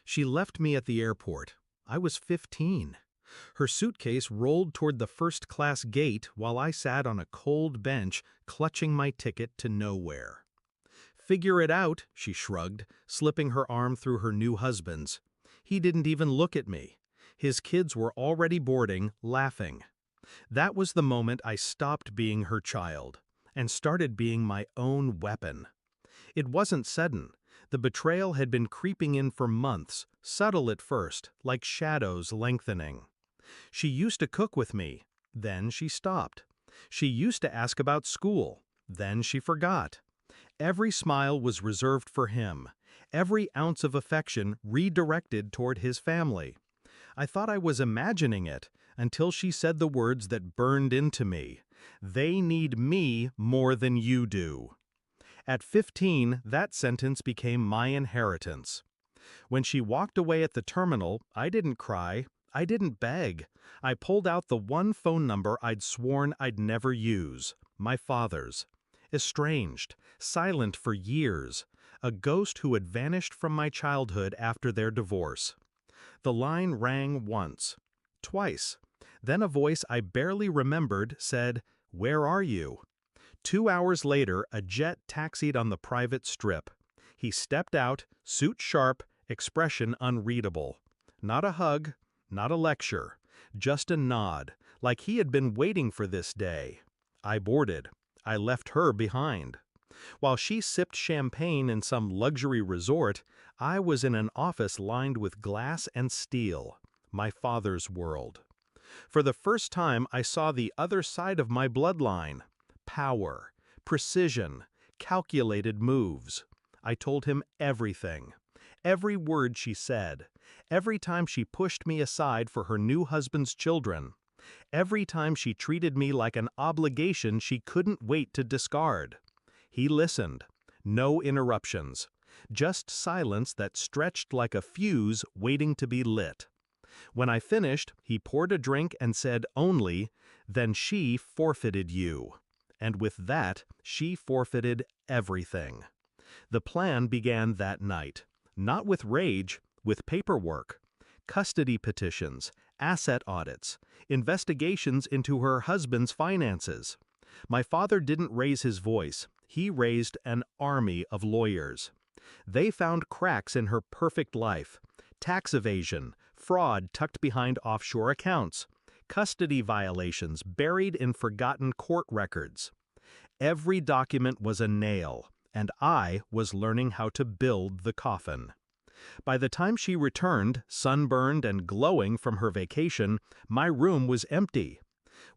She left me at the airport. I was 15. Her suitcase rolled toward the first-class gate while I sat on a cold bench clutching my ticket to nowhere. "Figure it out," she shrugged, slipping her arm through her new husband's. He didn't even look at me. His kids were already boarding, laughing. That was the moment I stopped being her child and started being my own weapon. It wasn't sudden. The betrayal had been creeping in for months, subtle at first, like shadows lengthening. She used to cook with me. Then she stopped. She used to ask about school. Then she forgot. Every smile was reserved for him, every ounce of affection redirected toward his family. I thought I was imagining it until she said the words that burned into me. "They need me more than you do." At 15, that sentence became my inheritance. When she walked away at the terminal, I didn't cry. I didn't beg. I pulled out the one phone number I'd sworn I'd never use, my father's. Estranged, silent for years, a ghost who had vanished from my childhood after their divorce. The line rang once, twice. Then a voice I barely remembered said, "Where are you?" 2 hours later, a jet taxied on the private strip. He stepped out, suit sharp, expression unreadable. Not a hug, not a lecture, just a nod, like he had been waiting for this day. I boarded. I left her behind. While she sipped champagne in some luxury resort, I was in an office lined with glass and steel, my father's world. For the first time, I saw the other side of my bloodline. Power, precision, calculated moves. I told him everything. Every word she said. Every time she pushed me aside for her new husband's children. Every time she treated me like an obligation she couldn't wait to discard. He listened. No interruptions. Just silence that stretched like a fuse waiting to be lit. When I finished, he poured a drink and said only, "Then she forfeited you." And with that, she forfeited everything. The plan began that night. Not with rage, with paperwork. Custody petitions, asset audits, investigations into her husband's finances. My father didn't raise his voice. He raised an army of lawyers. They found cracks in her perfect life. Tax evasion, fraud tucked behind offshore accounts, custody violations buried in forgotten court records. Every document was a nail, and I was learning how to build the coffin. By the time she returned, sunburned and glowing from her vacation, my room was empty.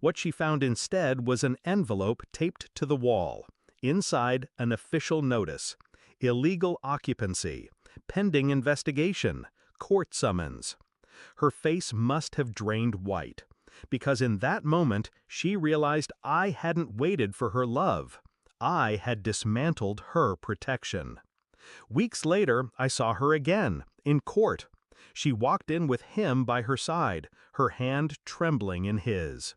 What she found instead was an envelope taped to the wall. Inside, an official notice. Illegal occupancy. Pending investigation. Court summons. Her face must have drained white, because in that moment she realized I hadn't waited for her love. I had dismantled her protection. Weeks later, I saw her again, in court. She walked in with him by her side, her hand trembling in his.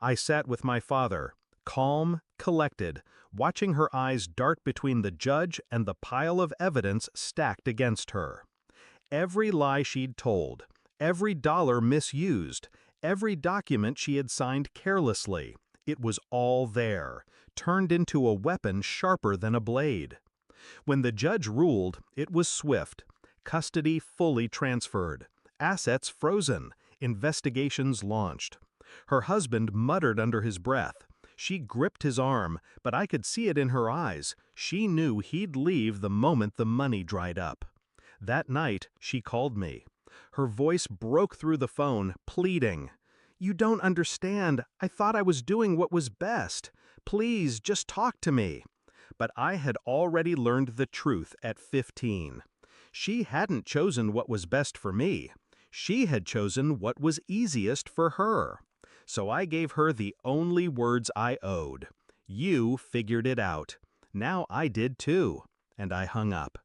I sat with my father, calm, collected, watching her eyes dart between the judge and the pile of evidence stacked against her. Every lie she'd told, every dollar misused, every document she had signed carelessly, it was all there, turned into a weapon sharper than a blade. When the judge ruled, it was swift. Custody fully transferred. Assets frozen. Investigations launched. Her husband muttered under his breath. She gripped his arm, but I could see it in her eyes. She knew he'd leave the moment the money dried up. That night, she called me. Her voice broke through the phone, pleading. "You don't understand. I thought I was doing what was best. Please, just talk to me." But I had already learned the truth at 15. She hadn't chosen what was best for me. She had chosen what was easiest for her. So I gave her the only words I owed. "You figured it out. Now I did too." And I hung up.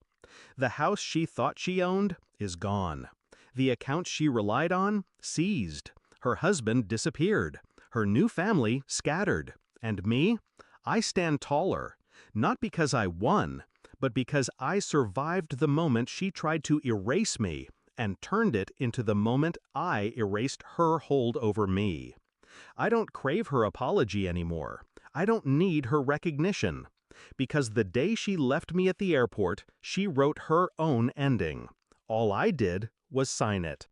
The house she thought she owned is gone. The accounts she relied on, seized. Her husband disappeared. Her new family scattered. And me? I stand taller. Not because I won, but because I survived the moment she tried to erase me, and turned it into the moment I erased her hold over me. I don't crave her apology anymore. I don't need her recognition. Because the day she left me at the airport, she wrote her own ending. All I did was sign it.